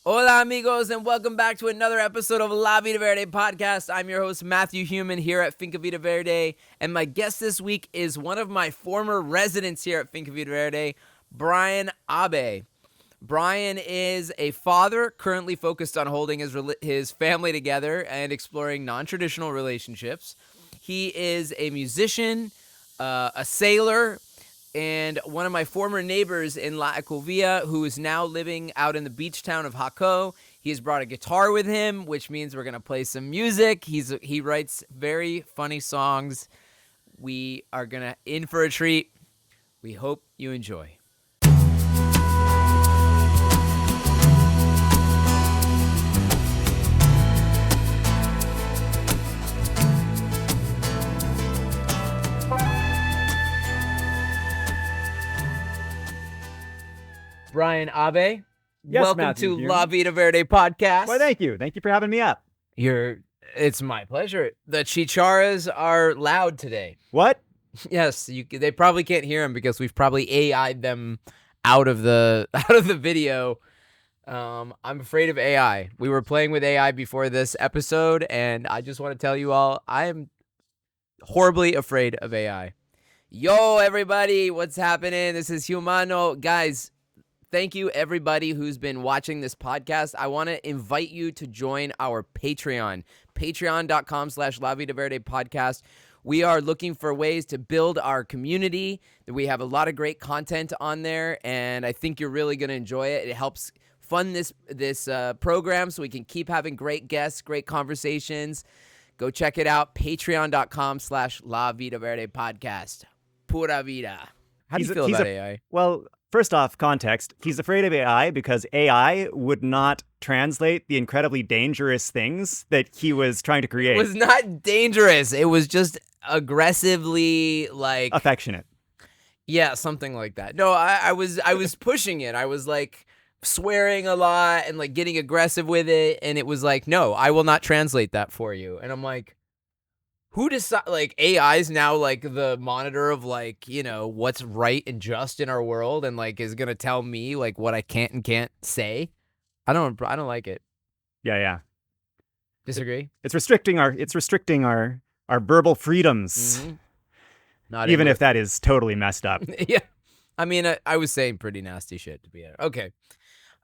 Hola amigos, and welcome back to another episode of La Vida Verde podcast. I'm your host, Matthew Human, here at Finca Vida Verde, and my guest this week is one of my former residents here at Finca Vida Verde, Brian Abe. Brian is a father currently focused on holding his family together and exploring non-traditional relationships. He is a musician, a sailor, and one of my former neighbors in La Ecovia, who is now living out in the beach town of Jaco. He has brought a guitar with him, which means we're going to play some music. He writes very funny songs. We are going to in for a treat. We hope you enjoy. Brian Abe, Yes, welcome Matthew, to La Vida Verde podcast. Well, thank you. Thank you for having me up. It's my pleasure. The chicharras are loud today. What? Yes, they probably can't hear them because we've probably AI'd them out of the video. I'm afraid of AI. We were playing with AI before this episode, and I just want to tell you all, I am horribly afraid of AI. Yo, everybody, what's happening? This is Humano. Guys, thank you, everybody who's been watching this podcast. I want to invite you to join our Patreon, patreon.com/La Vida Verde podcast. We are looking for ways to build our community. We have a lot of great content on there, and I think you're really going to enjoy it. It helps fund this program so we can keep having great guests, great conversations. Go check it out, patreon.com/La Vida Verde podcast. Pura vida. How do you feel about AI? Well, first off, context. He's afraid of AI because AI would not translate the incredibly dangerous things that he was trying to create. It was not dangerous. It was just aggressively like affectionate. Yeah, something like that. No, I was pushing it. I was like swearing a lot and like getting aggressive with it, and it was like, no, I will not translate that for you. And I'm like, who decide? Like, AI is now like the monitor of like, you know, what's right and just in our world, and like is gonna tell me like what I can't and can't say. I don't like it. Yeah. Disagree? It's restricting our verbal freedoms. Mm-hmm. Not even if that is totally messed up. Yeah. I mean, I was saying pretty nasty shit to be honest. Okay.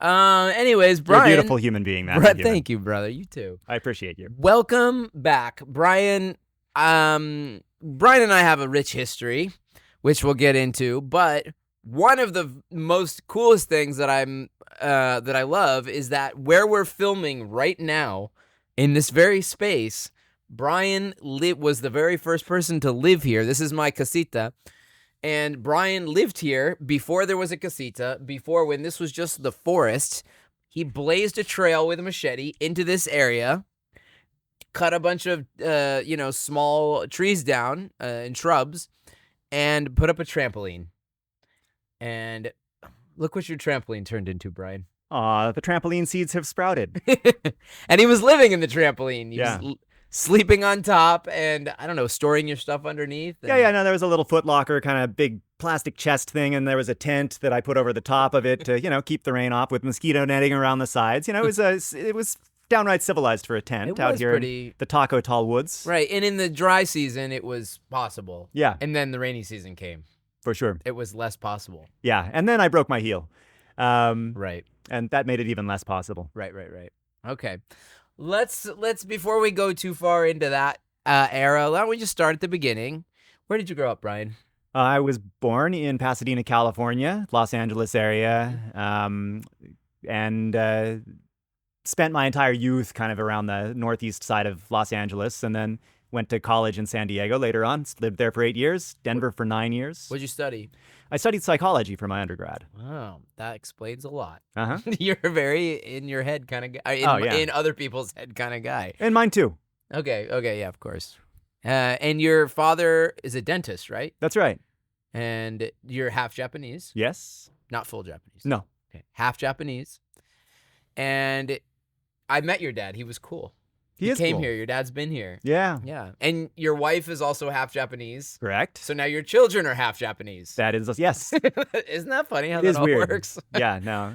Anyways, Brian, you're a beautiful human being, Matthew. Thank you, brother. You too. I appreciate you. Welcome back, Brian. Brian and I have a rich history, which we'll get into. But one of the most coolest things that I love is that where we're filming right now, in this very space, Brian was the very first person to live here. This is my casita. And Brian lived here before there was a casita, before when this was just the forest. He blazed a trail with a machete into this area, cut a bunch of, small trees down and shrubs, and put up a trampoline. And look what your trampoline turned into, Brian. The trampoline seeds have sprouted. And he was living in the trampoline. He was sleeping on top and, I don't know, storing your stuff underneath. No, there was a little foot locker, kind of big plastic chest thing, and there was a tent that I put over the top of it to, keep the rain off with mosquito netting around the sides. It was downright civilized for a tent out here in the Taco Tall Woods. Right, and in the dry season, it was possible. Yeah. And then the rainy season came. For sure. It was less possible. Yeah, and then I broke my heel. Right. And that made it even less possible. Right. Okay. Let's before we go too far into that era, why don't we just start at the beginning? Where did you grow up, Brian? I was born in Pasadena, California, Los Angeles area, and spent my entire youth kind of around the northeast side of Los Angeles, and then went to college in San Diego later on. Lived there for 8 years, Denver for 9 years. What'd you study? I studied psychology for my undergrad. Wow, that explains a lot. Uh-huh. You're a very in your head kind of guy. In other people's head kind of guy. And mine too. Okay, yeah, of course. And your father is a dentist, right? That's right. And you're half Japanese? Yes. Not full Japanese? No. Okay, half Japanese. And I met your dad. He was cool. He came cool. here. Your dad's been here. Yeah. Yeah. And your wife is also half Japanese. Correct. So now your children are half Japanese. That is, yes. Isn't that funny how it that all weird. works? Yeah, no.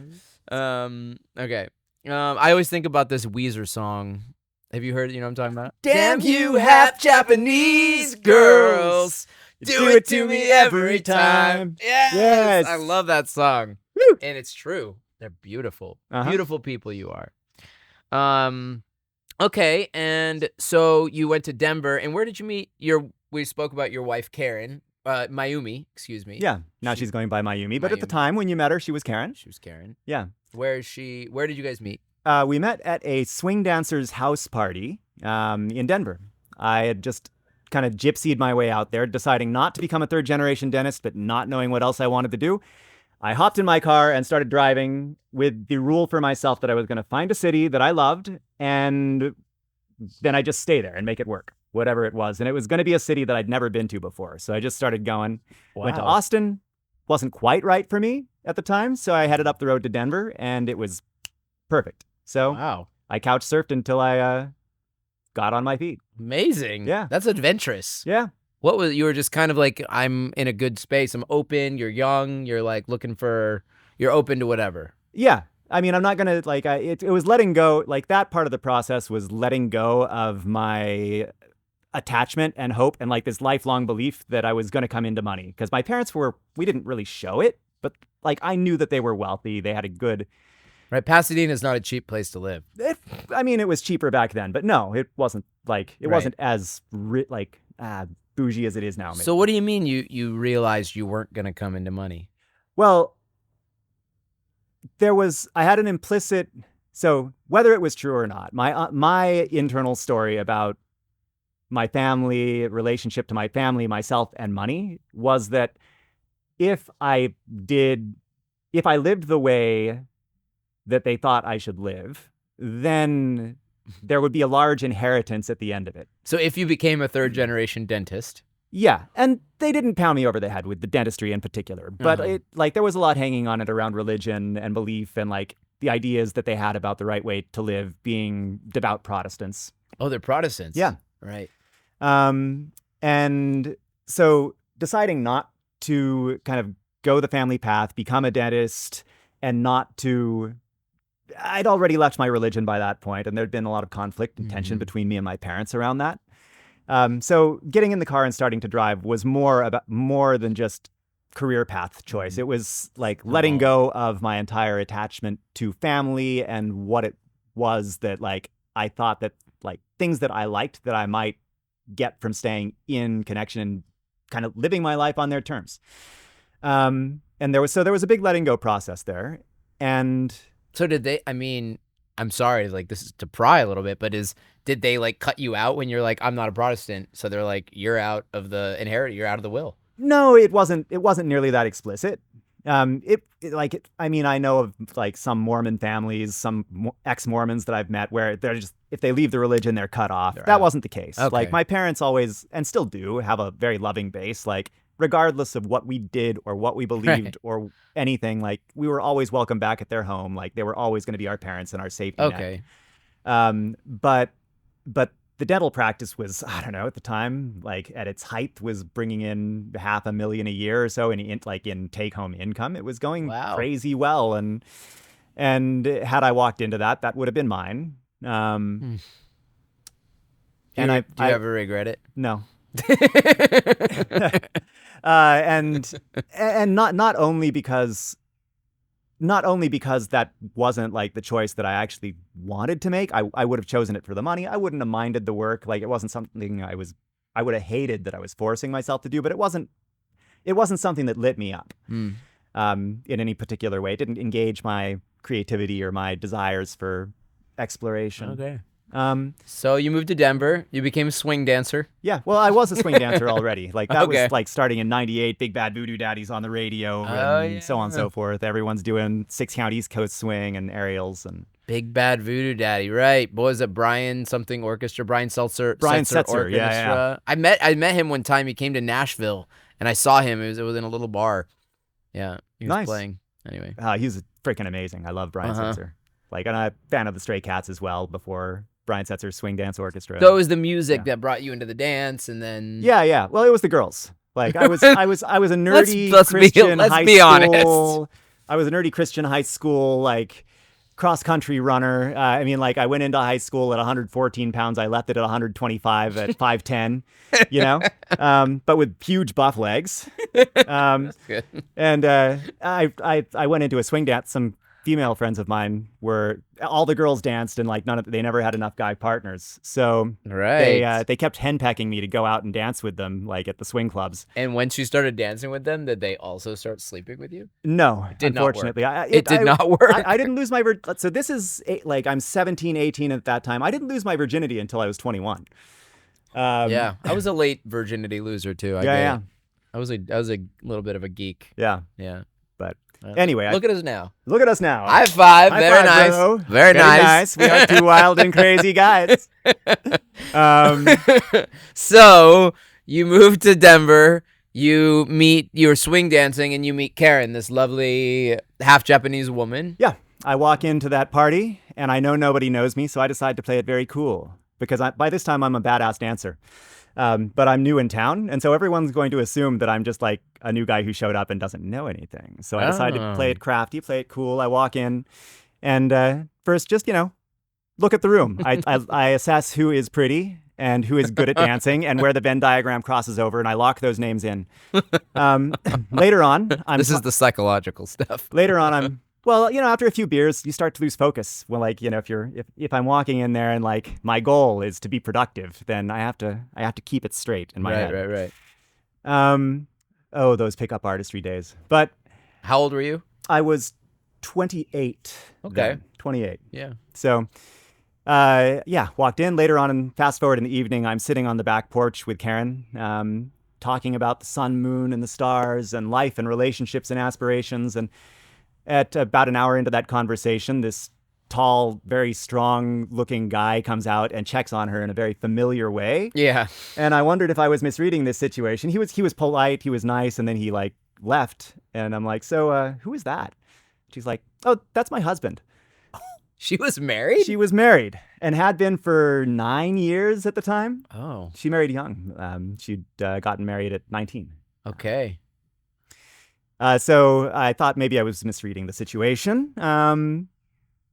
Okay. I always think about this Weezer song. Have you heard? You know what I'm talking about? Damn you half Japanese girls. Do it to me every time. Yes. I love that song. Woo. And it's true. They're beautiful. Uh-huh. Beautiful people you are. Okay, and so you went to Denver, and where did you meet we spoke about your wife Karen, Mayumi, excuse me. Yeah, now she's going by Mayumi, but at the Mayumi. time when you met her, she was Karen. She was Karen. Yeah. Where did you guys meet? We met at a swing dancer's house party in Denver. I had just kind of gypsied my way out there, deciding not to become a third-generation dentist, but not knowing what else I wanted to do. I hopped in my car and started driving with the rule for myself that I was going to find a city that I loved, and then I just stay there and make it work, whatever it was. And it was going to be a city that I'd never been to before. So I just started going. Wow. Went to Austin. Wasn't quite right for me at the time, so I headed up the road to Denver, and it was perfect. So Wow. I couch surfed until I got on my feet. Amazing. Yeah. That's adventurous. Yeah. What was you were just kind of like, I'm in a good space. I'm open. You're young. You're like you're open to whatever. Yeah. I mean, I'm not going to it was letting go. Like that part of the process was letting go of my attachment and hope and like this lifelong belief that I was going to come into money, because my parents we didn't really show it, but like I knew that they were wealthy. They had a good. Right. Pasadena is not a cheap place to live. It was cheaper back then, but no, it wasn't wasn't as bougie as it is now. Maybe. So what do you mean you realized you weren't going to come into money? Well, I had an implicit, so whether it was true or not, my internal story about my family, relationship to my family, myself, and money was that if I lived the way that they thought I should live, then there would be a large inheritance at the end of it. So if you became a third generation dentist. Yeah, and they didn't pound me over the head with the dentistry in particular, but there was a lot hanging on it around religion and belief and like the ideas that they had about the right way to live, being devout Protestants. Oh, they're Protestants. Yeah. Right. And so deciding not to kind of go the family path, become a dentist, and I'd already left my religion by that point, and there'd been a lot of conflict and tension between me and my parents around that. So getting in the car and starting to drive was more than just career path choice. It was like letting go of my entire attachment to family and what it was that like I thought that like things that I liked that I might get from staying in connection and kind of living my life on their terms. And there was a big letting go process there. And so I'm sorry, like this is to pry a little bit, but did they like cut you out when you're like, I'm not a Protestant? So they're like, you're out of the you're out of the will. No, it wasn't nearly that explicit. I know of like some Mormon families, some ex-Mormons that I've met where they're just, if they leave the religion, they're cut off. That wasn't the case. Okay. Like my parents always, and still do, have a very loving base. Like regardless of what we did or what we believed or anything, like we were always welcome back at their home. Like they were always going to be our parents and our safety net. Okay. But the dental practice was, I don't know, at the time, like at its height, was bringing in $500,000 a year or so in take-home income. It was going crazy well, and had I walked into that, that would have been mine. Do you ever regret it? No. And not only because that wasn't like the choice that I actually wanted to make. I would have chosen it for the money. I wouldn't have minded the work. Like it wasn't something I would have hated that I was forcing myself to do, but it wasn't something that lit me up in any particular way. It didn't engage my creativity or my desires for exploration. Okay. So you moved to Denver. You became a swing dancer. Yeah, well, I was a swing dancer already. Like that was like starting in '98. Big Bad Voodoo Daddy's on the radio, and so on and so forth. Everyone's doing 6-count East Coast swing and aerials and Big Bad Voodoo Daddy, right? What was it? Brian something orchestra? Brian Setzer. Yeah. I met him one time. He came to Nashville, and I saw him. It was in a little bar. Yeah, he was playing. Anyway, he's freaking amazing. I love Brian Setzer. Like, and I'm a fan of the Stray Cats as well. Before Brian Setzer's Swing Dance Orchestra. So it was the music that brought you into the dance, and then yeah. Well, it was the girls. Like I was a nerdy let's Christian be high school. honest. I was a nerdy Christian high school like cross-country runner. I mean, like, I went into high school at 114 pounds. I left it at 125 at 5'10", you know, but with huge buff legs. That's good. And I went into a swing dance. Some female friends of mine were all the girls danced, and like they never had enough guy partners, so Right. they kept henpecking me to go out and dance with them, like at the swing clubs. And once you started dancing with them, did they also start sleeping with you? No, did not work. unfortunately, It did not work. I didn't lose my so this is like I'm 17, 18 at that time. I didn't lose my virginity until I was 21. Yeah, I was a late virginity loser too. Yeah. I was a little bit of a geek. Yeah. But anyway, look at us now. Look at us now. High five. High Very five, nice. bro. Very nice. We are two wild and crazy guys. So you moved to Denver. You're swing dancing, and you meet Karen, this lovely half Japanese woman. Yeah. I walk into that party, and I know nobody knows me, so I decide to play it very cool because by this time I'm a badass dancer. But I'm new in town, and so everyone's going to assume that I'm just like a new guy who showed up and doesn't know anything. So I decided to play it crafty, play it cool. I walk in, and first, just look at the room. I assess who is pretty and who is good at dancing, and where the Venn diagram crosses over, and I lock those names in. Later on, this is the psychological stuff. Later on, well, after a few beers, you start to lose focus. Well, like, if I'm walking in there and like my goal is to be productive, then I have to keep it straight in my head. Right. Oh, those pickup artistry days. But how old were you? I was 28. Okay. Then, 28. Yeah. So, walked in later on, and fast forward in the evening, I'm sitting on the back porch with Karen, talking about the sun, moon, and the stars, and life, and relationships, and aspirations, and at about an hour into that conversation, this tall, very strong-looking guy comes out and checks on her in a very familiar way. Yeah. And I wondered if I was misreading this situation. He was polite, he was nice, and then he like left. And I'm like, so who is that? She's like, oh, that's my husband. She was married? She was married and had been for 9 years at the time. Oh. She married young. She'd gotten married at 19. Okay. So I thought maybe I was misreading the situation.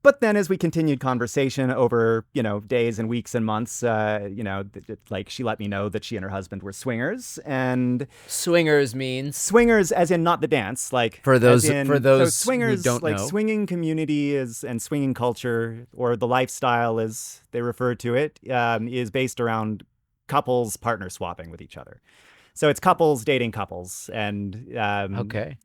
But then as we continued conversation over, days and weeks and months, like she let me know that she and her husband were swingers. And swingers means swingers as in not the dance, like for those so swingers, who don't like know. Swinging community and swinging culture, or the lifestyle as they refer to it, is based around couples partner swapping with each other. So it's couples dating couples, and okay.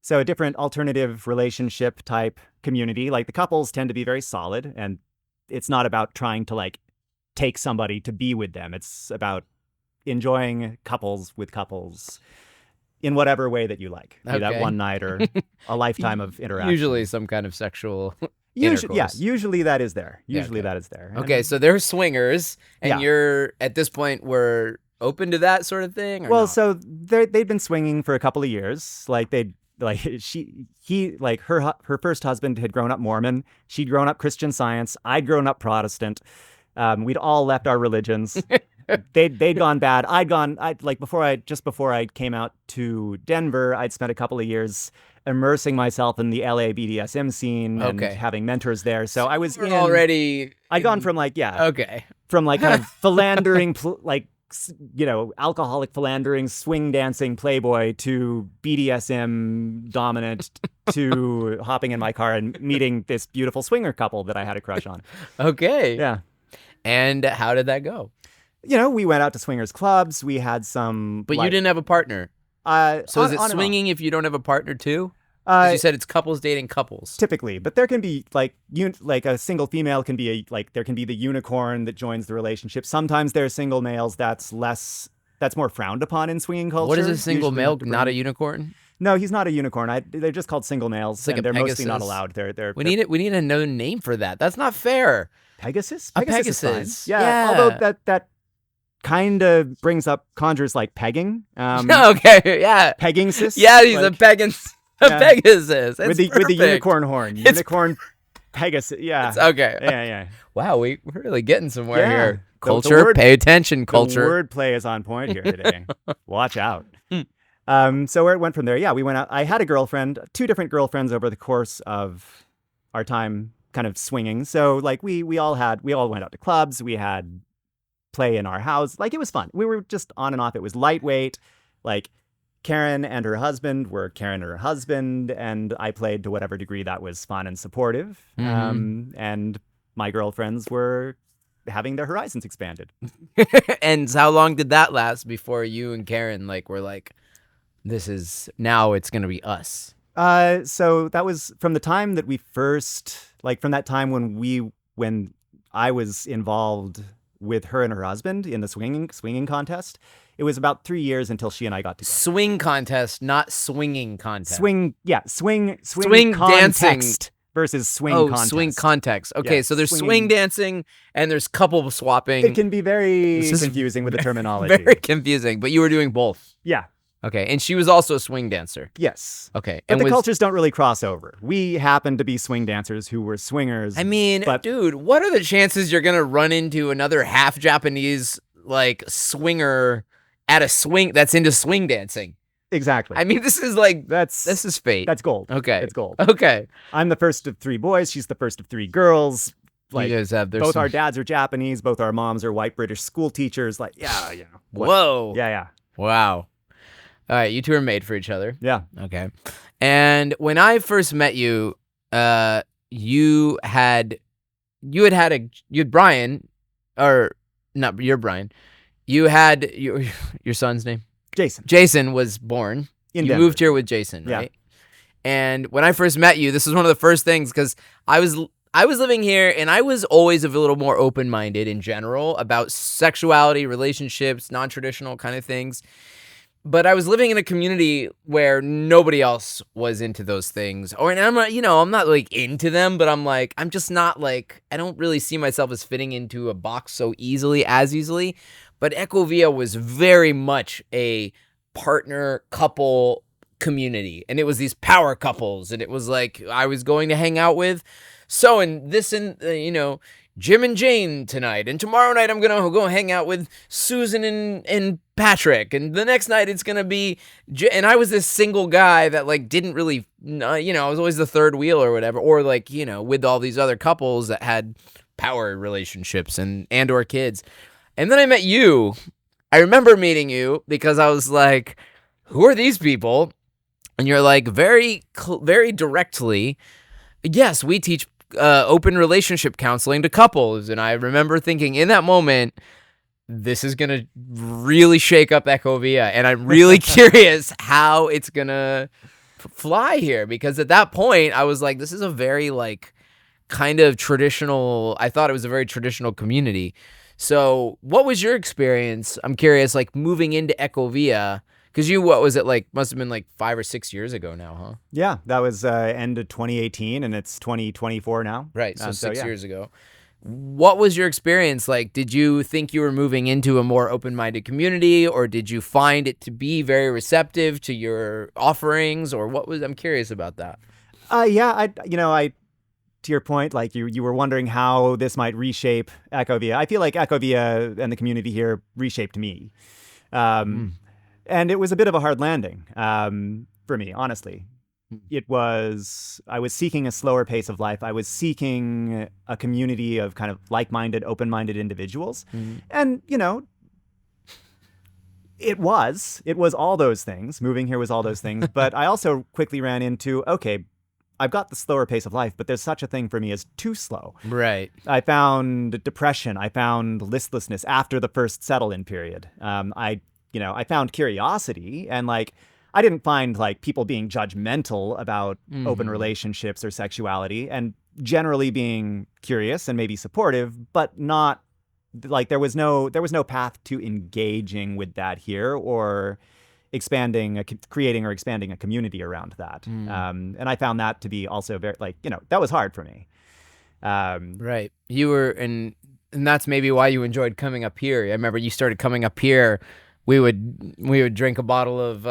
So a different alternative relationship type community. Like the couples tend to be very solid, and it's not about trying to like take somebody to be with them. It's about enjoying couples with couples in whatever way that you like. Be that one night or a lifetime of interaction. Usually some kind of sexual intercourse. Usually that is there. Okay. That is there. Okay, so they're swingers, and you're at this point were open to that sort of thing? Or well, no? so they'd been swinging for a couple of years. Like her first husband had grown up Mormon. She'd grown up Christian Science. I'd grown up Protestant. We'd all left our religions. They'd gone bad. Before I came out to Denver, I'd spent a couple of years immersing myself in the LA BDSM scene and having mentors there. So I was I'd gone from from like kind of philandering, alcoholic philandering, swing dancing playboy to BDSM dominant to hopping in my car and meeting this beautiful swinger couple that I had a crush on. Okay. Yeah. And how did that go? We went out to swingers clubs. We had some... But you didn't have a partner. So is it swinging if you don't have a partner too? You said it's couples dating couples. Typically, but there can be like a single female can be there can be the unicorn that joins the relationship. Sometimes there are single males that's more frowned upon in swinging culture. What is a single male? Not a unicorn? No, he's not a unicorn. They're just called single males, it's like and they're mostly not allowed. We need a known name for that. That's not fair. Pegasus? Pegasus. Is fine. Yeah. Although that kind of conjures like pegging. Okay. Yeah. Pegging sis. Yeah, he's a pegging. Pegasus. With the unicorn horn. Unicorn Pegasus. Yeah. Okay. Yeah. Wow, we're really getting somewhere here. Culture, pay attention, culture. The wordplay is on point here today. Watch out. So where it went from there, we went out. I had a girlfriend, 2 different girlfriends over the course of our time kind of swinging. So like we all went out to clubs. We had play in our house. Like it was fun. We were just on and off. It was lightweight. Like Karen and her husband were Karen and her husband, and I played to whatever degree that was fun and supportive. And my girlfriends were having their horizons expanded. And how long did that last before you and Karen were like, this is now it's gonna be us? So that was from the time that we first, from that time when I was involved with her and her husband in the swinging contest. It was about 3 years until she and I got together. Swing contest, not swinging contest. Swing dancing versus swing contest. Swing context. Okay, so there's swing dancing and there's couple swapping. It can be very confusing with the terminology. Very confusing, but you were doing both. Yeah. Okay, and she was also a swing dancer. Yes. Okay. But the cultures don't really cross over. We happen to be swing dancers who were swingers. I mean, dude, what are the chances you're going to run into another half Japanese swinger at a swing that's into swing dancing? Exactly. I mean, this is this is fate. That's gold. Okay. It's gold. Okay. I'm the first of 3 boys. She's the first of 3 girls. You guys have both our dads are Japanese. Both our moms are white British school teachers. Whoa. Yeah. Wow. All right, you two are made for each other. Yeah. Okay. And when I first met you, you had Brian, or not, you're Brian. You had your son's name? Jason. Jason was born. You moved here with Jason, right? Yeah. And when I first met you, this was one of the first things, because I was living here, and I was always a little more open-minded in general about sexuality, relationships, non-traditional kind of things. But I was living in a community where nobody else was into those things. And I'm not, I'm not into them, but I'm just not I don't really see myself as fitting into a box as easily. But Ecovia was very much a partner couple community. And it was these power couples. And it was I was going to hang out with Jim and Jane tonight, and tomorrow night I'm gonna go hang out with Susan and Patrick, and the next night it's gonna be and I was this single guy that didn't really I was always the third wheel or whatever, or with all these other couples that had power relationships and or kids. And then I met you. I remember meeting you because I was like, who are these people? And you're very very directly, yes, we teach open relationship counseling to couples. And I remember thinking in that moment, this is going to really shake up Ecovia. And I'm really curious how it's going to fly here. Because at that point, I was like, this is a very kind of traditional, I thought it was a very traditional community. So what was your experience? I'm curious, moving into Ecovia. Because what was it must have been 5 or 6 years ago now, huh? Yeah, that was end of 2018, and it's 2024 now. Right, so 6 years ago. What was your experience like? Did you think you were moving into a more open-minded community, or did you find it to be very receptive to your offerings, or I'm curious about that. Yeah, to your point, you were wondering how this might reshape Ecovia. I feel like Ecovia and the community here reshaped me. And it was a bit of a hard landing for me, honestly. I was seeking a slower pace of life. I was seeking a community of kind of like-minded, open-minded individuals. And, it was all those things. Moving here was all those things. But I also quickly ran into, okay, I've got the slower pace of life, but there's such a thing for me as too slow. Right. I found depression. I found listlessness after the first settle-in period. I found curiosity, and I didn't find people being judgmental about open relationships or sexuality, and generally being curious and maybe supportive, but not there was no path to engaging with that here, or creating or expanding a community around that. And I found that to be also very that was hard for me. Right. You were, and that's maybe why you enjoyed coming up here. I remember you started coming up here. We would drink a bottle of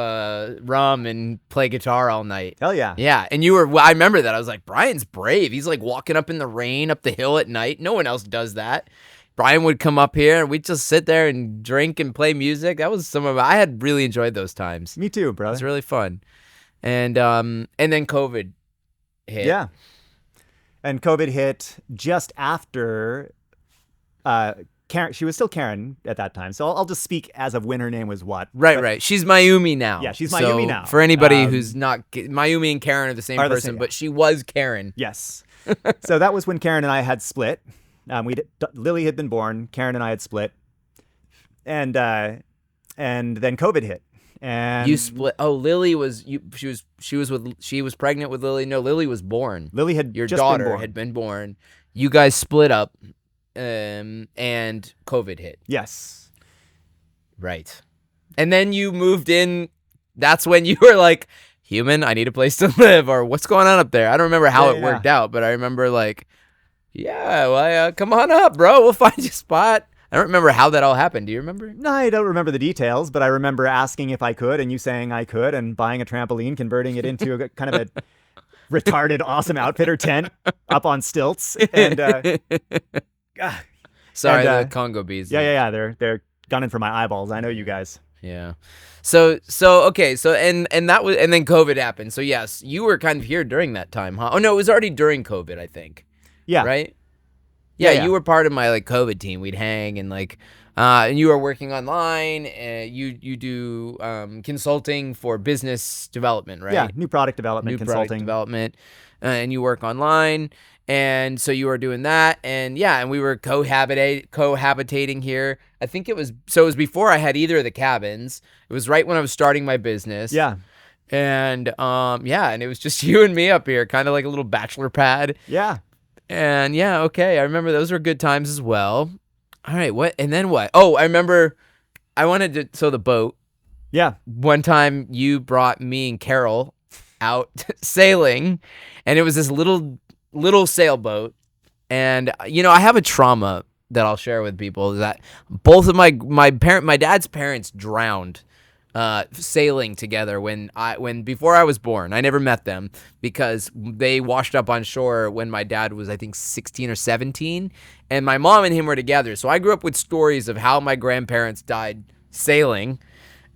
rum and play guitar all night. Hell yeah. Yeah, and I remember that. I was like, Brian's brave. He's walking up in the rain up the hill at night. No one else does that. Brian would come up here and we'd just sit there and drink and play music. That was I had really enjoyed those times. Me too, brother. It was really fun. And then COVID hit. Yeah. And COVID hit just after Karen. She was still Karen at that time. So I'll just speak as of when her name was what. Right. She's Mayumi now. Yeah, she's Mayumi now. For anybody who's not, Mayumi and Karen are the same person, but she was Karen. Yes. So that was when Karen and I had split. Lily had been born. Karen and I had split. And then COVID hit. And you split. Oh, Lily was she was pregnant with Lily. No, Lily was born. Lily had your just daughter been born. had been born. You guys split up, and COVID hit. Yes. Right. And then you moved in. That's when you were like, human, I need a place to live, or what's going on up there? I don't remember how it worked out, but I remember like, come on up, bro. We'll find you a spot. I don't remember how that all happened. Do you remember? No, I don't remember the details, but I remember asking if I could and you saying I could and buying a trampoline, converting it into a kind of a retarded awesome outfitter tent up on stilts. And sorry, the Congo bees. Yeah. They're gunning for my eyeballs. I know you guys. Yeah. So okay. So and that was, and then COVID happened. So yes, you were kind of here during that time, huh? Oh no, it was already during COVID, I think. Yeah. Right. Yeah, you were part of my like COVID team. We'd hang and like, and you were working online. You do consulting for business development, right? Yeah, new product development, consulting, product development, and you work online. And so you were doing that, and we were cohabitating here. I think it was before I had either of the cabins. It was right when I was starting my business. Yeah. And and it was just you and me up here, kind of like a little bachelor pad. Yeah. And okay. I remember those were good times as well. All right, what? And then what? Oh, I remember I wanted to, the boat. Yeah. One time you brought me and Carol out sailing, and it was this little sailboat. And, I have a trauma that I'll share with people, is that both of my dad's parents drowned sailing together before I was born. I never met them because they washed up on shore when my dad was, I think, 16 or 17, and my mom and him were together. So I grew up with stories of how my grandparents died sailing,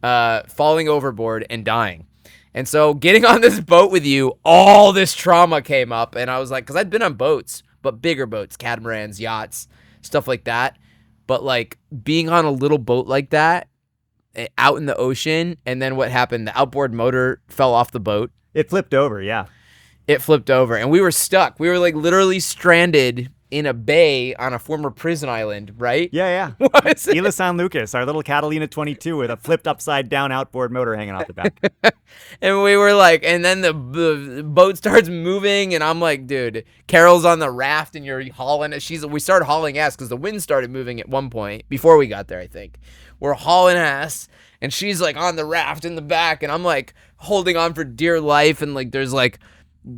falling overboard and dying. And so getting on this boat with you, all this trauma came up, and I was like, because I'd been on boats, but bigger boats, catamarans, yachts, stuff like that. But like being on a little boat like that, out in the ocean, and then what happened? The outboard motor fell off the boat. It flipped over, yeah. It flipped over, and we were stuck. We were like literally stranded in a bay on a former prison island, right? Yeah. Was it? Isla San Lucas, our little Catalina 22 with a flipped upside down outboard motor hanging off the back. And we were like, and then the boat starts moving, and I'm like, dude, Carol's on the raft, and you're hauling it. We started hauling ass because the wind started moving at one point before we got there, I think. We're hauling ass, and she's like on the raft in the back, and I'm like holding on for dear life, and like there's like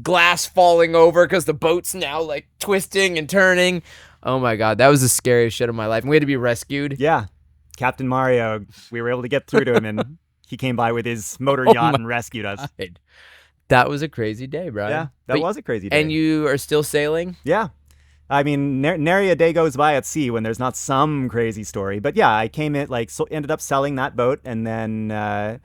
glass falling over because the boat's now like twisting and turning. Oh my God, that was the scariest shit of my life. And we had to be rescued. Yeah. Captain Mario, we were able to get through to him, and he came by with his motor yacht and rescued us. God. That was a crazy day, Brian. Yeah, that was a crazy day. And you are still sailing? Yeah. I mean, nary a day goes by at sea when there's not some crazy story. But yeah, I came in, ended up selling that boat, and then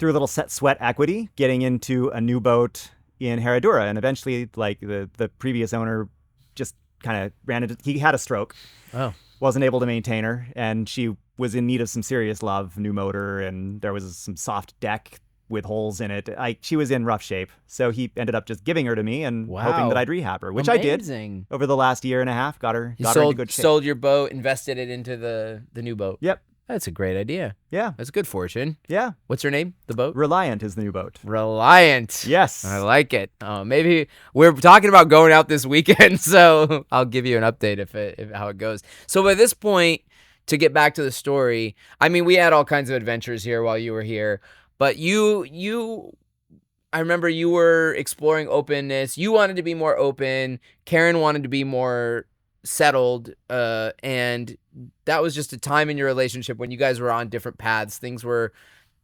through a little sweat equity, getting into a new boat in Herradura. And eventually, like, the previous owner just kind of he had a stroke. Oh. Wasn't able to maintain her, and she was in need of some serious love, new motor, and there was some soft deck with holes in it. She was in rough shape, so he ended up just giving her to me and hoping that I'd rehab her, which Amazing. I did over the last year and a half. Got her into good shape. Sold your boat, invested it into the new boat. Yep. That's a great idea. Yeah. That's good fortune. Yeah. What's her name? The boat? Reliant is the new boat. Reliant. Yes. I like it. Maybe we're talking about going out this weekend, so I'll give you an update if how it goes. So by this point, to get back to the story, I mean, we had all kinds of adventures here while you were here, but I remember you were exploring openness. You wanted to be more open. Karen wanted to be more settled, and that was just a time in your relationship when you guys were on different paths. Things were,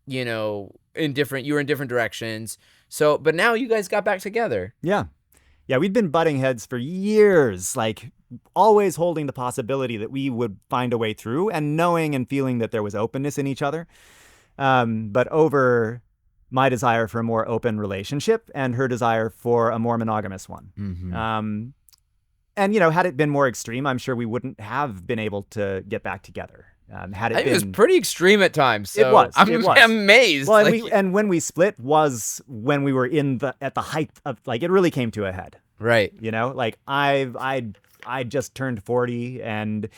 you were in different directions. So, but now you guys got back together. Yeah. We'd been butting heads for years, like always holding the possibility that we would find a way through, and knowing and feeling that there was openness in each other. But over my desire for a more open relationship and her desire for a more monogamous one. Mm-hmm. And, had it been more extreme, I'm sure we wouldn't have been able to get back together. Had it I think been, it was pretty extreme at times. So it was. I'm It was. amazed. Well, and, like, and when we split was when we were at the height of, like, it really came to a head. right. Like I just turned 40 and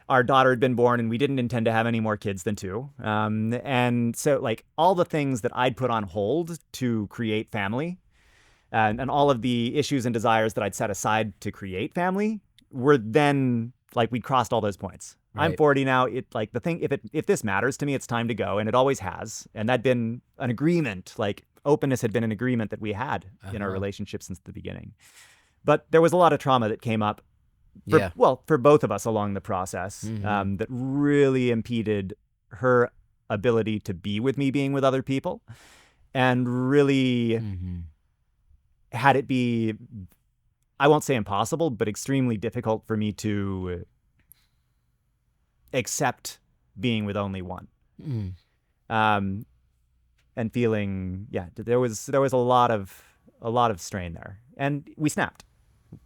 our daughter had been born and we didn't intend to have any more kids than 2. And so, like, all the things that I'd put on hold to create family, and all of the issues and desires that I'd set aside to create family were then, like, we'd crossed all those points. Right. I'm 40 now. If this matters to me, it's time to go, and it always has. And that'd been an agreement. Like, openness had been an agreement that we had in our relationship since the beginning. But there was a lot of trauma that came up for both of us along the process, that really impeded her ability to be with me being with other people, and really had it be, I won't say impossible, but extremely difficult for me to accept being with only one. And feeling, there was a lot of strain there, and we snapped.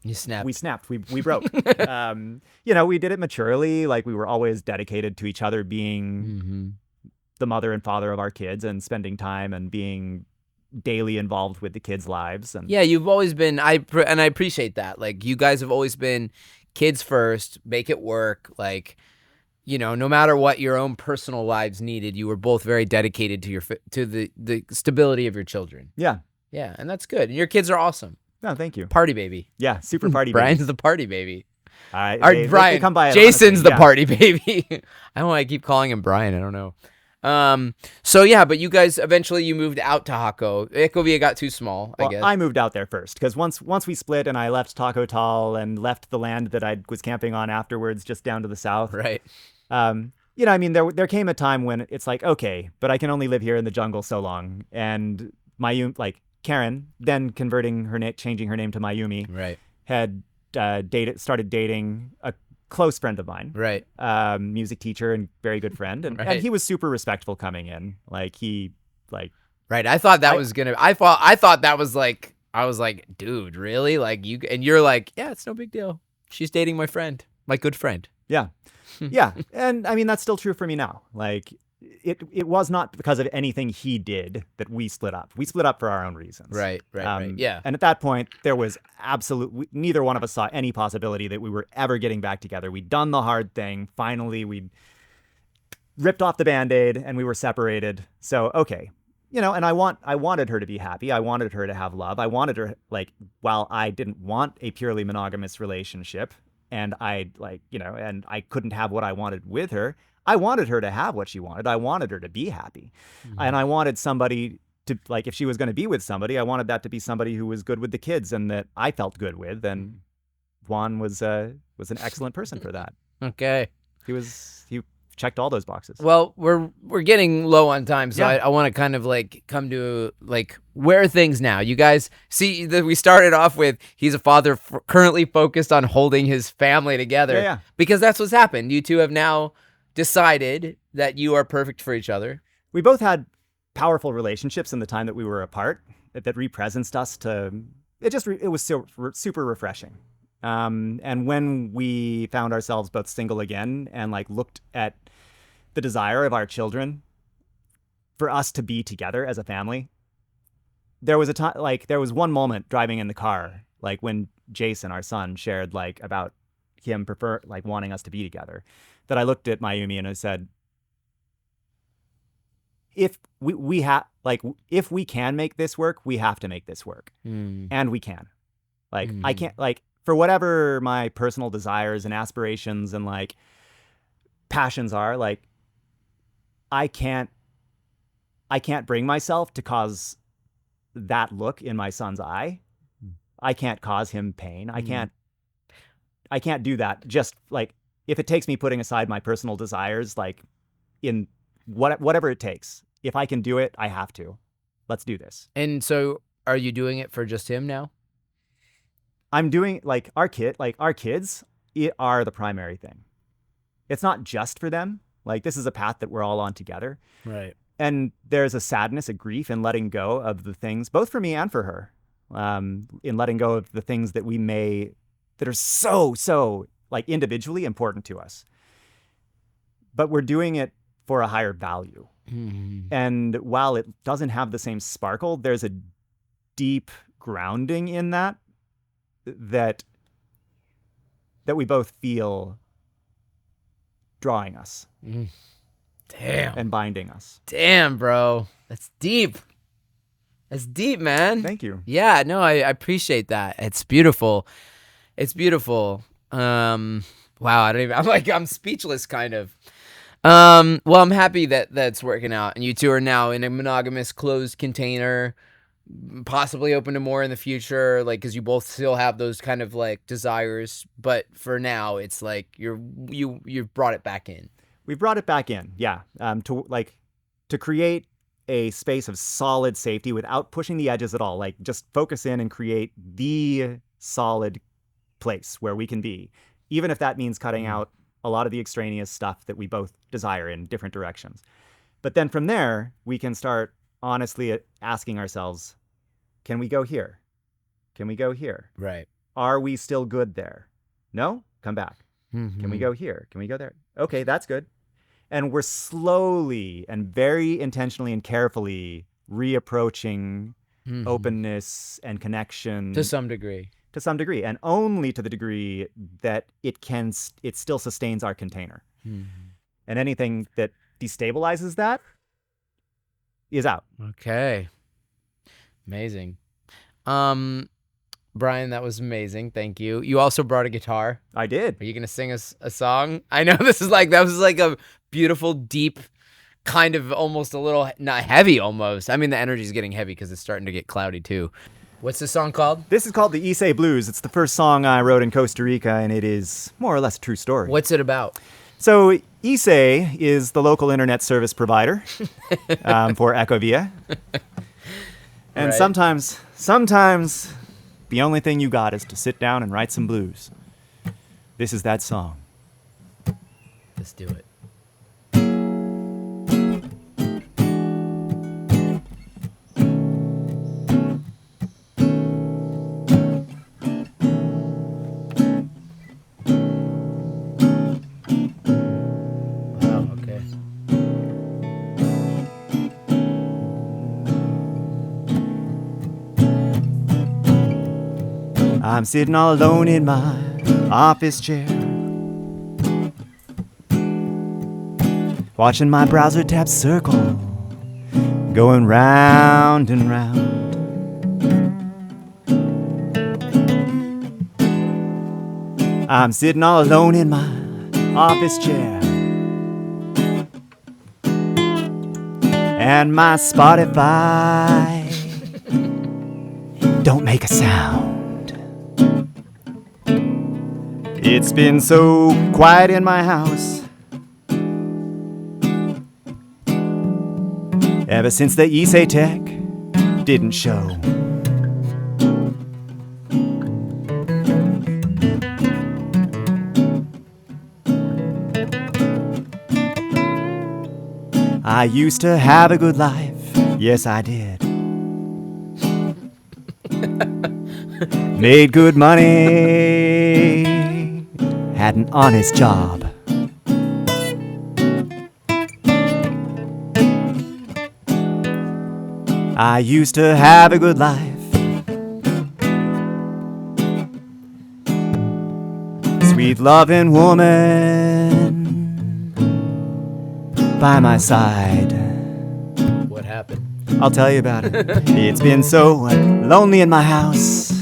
You snapped. We snapped. We broke. We did it maturely. Like, we were always dedicated to each other, being the mother and father of our kids, and spending time and being daily involved with the kids' lives. And you've always been. And I appreciate that. Like, you guys have always been kids first. Make it work. Like, no matter what your own personal lives needed, you were both very dedicated to the stability of your children. Yeah, and that's good. And your kids are awesome. No, thank you. Party baby. Yeah, super party baby. Brian's the party baby. Brian, Brian, come by it, Jason's honestly. the party baby. I don't know why I keep calling him Brian. I don't know. But you guys eventually moved out to Jaco. Ecovia got too small, I guess. I moved out there first because once we split and I left Taco Tal and left the land that I was camping on afterwards, just down to the south. Right. There came a time when it's like, okay, but I can only live here in the jungle so long. And Karen, then changing her name to Mayumi, right, had started dating a close friend of mine, right, music teacher and very good friend, and he was super respectful coming in. Right. I thought that was gonna. I thought that was like. I was like, dude, really? Like, you, and you're like, yeah, it's no big deal. She's dating my friend, my good friend. Yeah, yeah, and I mean that's still true for me now. Like, it was not because of anything he did that we split up. We split up for our own reasons. Right. Yeah. And at that point, there was neither one of us saw any possibility that we were ever getting back together. We'd done the hard thing. Finally, we'd ripped off the Band-Aid and we were separated. So, okay. And I wanted her to be happy. I wanted her to have love. I wanted her, while I didn't want a purely monogamous relationship, and and I couldn't have what I wanted with her, I wanted her to have what she wanted. I wanted her to be happy. And I wanted somebody to, if she was going to be with somebody, I wanted that to be somebody who was good with the kids and that I felt good with. And Juan was an excellent person for that. Okay. He checked all those boxes. Well, we're getting low on time, so I want to kind of come to where are things now? You guys see that we started off with he's a father currently focused on holding his family together. Yeah. Because that's what's happened. You two have now decided that you are perfect for each other. We both had powerful relationships in the time that we were apart that represenced us it was super refreshing. And when we found ourselves both single again and looked at the desire of our children for us to be together as a family, there was a time, there was one moment driving in the car, when Jason, our son, shared about him wanting us to be together, that I looked at Mayumi and I said, if if we can make this work, we have to make this work. And we can. I can't, for whatever my personal desires and aspirations and passions are, I can't bring myself to cause that look in my son's eye. I can't cause him pain. I can't do that. Just if it takes me putting aside my personal desires, in whatever it takes, if I can do it, I have to. Let's do this. And so are you doing it for just him now? I'm doing our kids are the primary thing. It's not just for them. This is a path that we're all on together. Right. And there's a sadness, a grief in letting go of the things, both for me and for her, in letting go of the things that we may that are so like individually important to us. But we're doing it for a higher value. And while it doesn't have the same sparkle, there's a deep grounding in that we both feel drawing us. Damn. And binding us. Damn, bro. That's deep. That's deep, man. Thank you. Yeah, no, I appreciate that. It's beautiful. It's beautiful. Wow, I'm speechless kind of. Well, I'm happy that that's working out, and you two are now in a monogamous closed container, possibly open to more in the future, like, because you both still have those kind of like desires, but for now it's like you've brought it back in. We've brought it back in, yeah. To create a space of solid safety without pushing the edges at all. Like, just focus in and create the solid place where we can be, even if that means cutting out a lot of the extraneous stuff that we both desire in different directions. But then from there, we can start honestly asking ourselves, can we go here? Can we go here? Right. Are we still good there? No? Come back. Can we go here? Can we go there? Okay, that's good. And we're slowly and very intentionally and carefully reapproaching openness and connection. To some degree. To some degree, and only to the degree that it still sustains our container. And anything that destabilizes that is out. Okay. Amazing. Brian, that was amazing. Thank you. You also brought a guitar. I did. Are you gonna sing us a song? I know that was like a beautiful, deep, kind of almost a little not heavy almost. I mean, the energy is getting heavy because it's starting to get cloudy too. What's the song called? This is called the Issei Blues. It's the first song I wrote in Costa Rica, and it is more or less a true story. What's it about? So Issei is the local internet service provider for Ecovia. And sometimes the only thing you got is to sit down and write some blues. This is that song. Let's do it. I'm sitting all alone in my office chair, watching my browser tab circle, going round and round. I'm sitting all alone in my office chair, and my Spotify don't make a sound. It's been so quiet in my house ever since the Issei tech didn't show. I used to have a good life, yes I did. Made good money, had an honest job. I used to have a good life, sweet loving woman by my side. What happened? I'll tell you about it. It's been so lonely in my house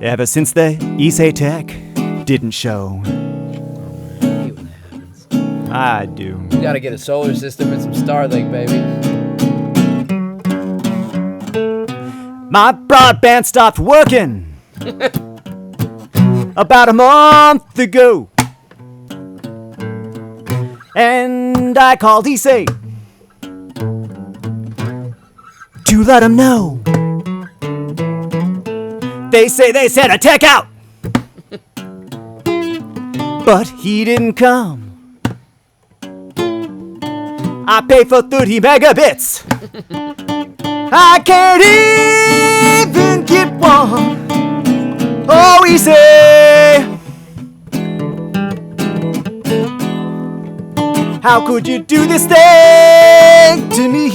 ever since the Issei tech didn't show. I hate when that happens. I do. You gotta get a solar system and some Starlink, baby. My broadband stopped working about a month ago, and I called Issei to let him know. They sent a tech out, but he didn't come. I pay for 30 megabits. I can't even get one. Oh, easy. How could you do this thing to me?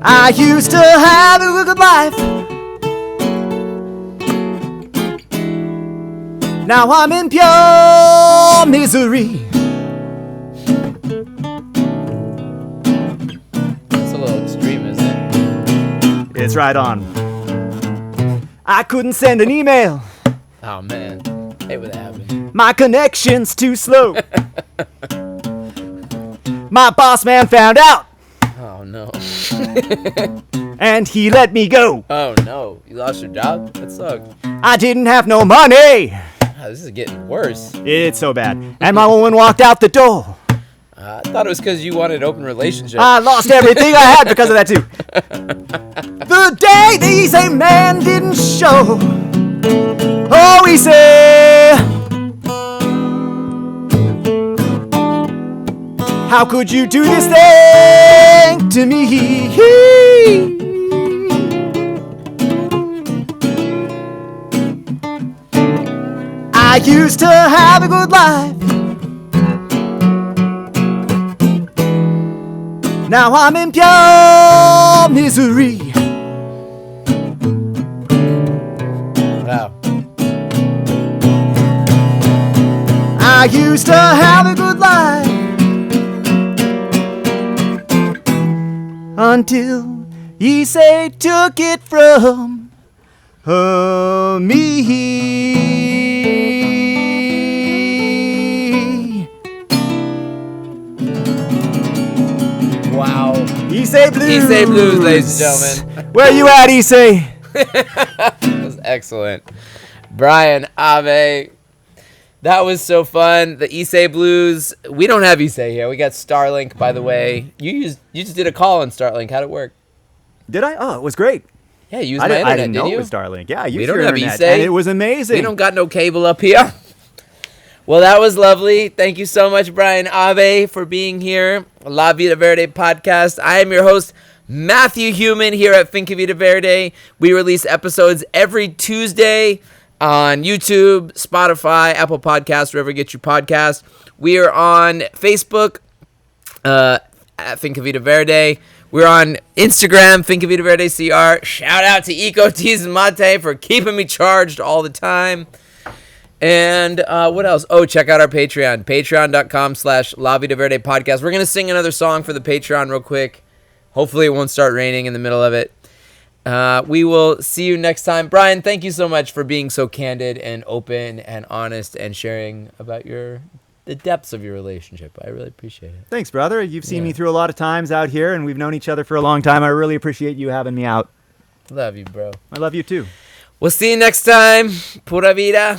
I used to have a good life. Now I'm in pure misery. It's a little extreme, isn't it? It's right on. I couldn't send an email. Oh man, hate what happened. My connection's too slow. My boss man found out. Oh no. And he let me go. Oh no, you lost your job? That sucks. I didn't have no money. Oh, this is getting worse. It's so bad. And my woman walked out the door. I thought it was because you wanted an open relationship. I lost everything I had because of that too. The day the easy man didn't show. Oh, easy. How could you do this thing to me? I used to have a good life. Now I'm in pure misery. Wow. I used to have a good life until Issei took it from me. Wow. Issei Blues. Issei Blues, ladies and gentlemen. Where you at, Issei? That was excellent. Brian Abe. That was so fun. The Issei Blues. We don't have Issei here. We got Starlink, by the way. You just did a call on Starlink. How'd it work? Did I? Oh, it was great. Yeah, you used I my didn't internet, know didn't it you? was Starlink. Yeah, I used We don't your have internet, Issei. and it was amazing. We don't got no cable up here. Well, that was lovely. Thank you so much, Brian Abe, for being here. La Vida Verde podcast. I am your host, Matthew Human, here at Finca Vida Verde. We release episodes every Tuesday on YouTube, Spotify, Apple Podcasts, wherever you get your podcasts. We are on Facebook at Finca Vida Verde. We're on Instagram, Finca Vida Verde CR. Shout out to Eco Teas and Mate for keeping me charged all the time. And what else? Oh, check out our Patreon, patreon.com/La Vida Verde podcast. We're going to sing another song for the Patreon real quick. Hopefully it won't start raining in the middle of it. We will see you next time. Brian, thank you so much for being so candid and open and honest and sharing about the depths of your relationship. I really appreciate it. Thanks, brother. You've seen me through a lot of times out here, and we've known each other for a long time. I really appreciate you having me out. Love you, bro. I love you, too. We'll see you next time. Pura vida.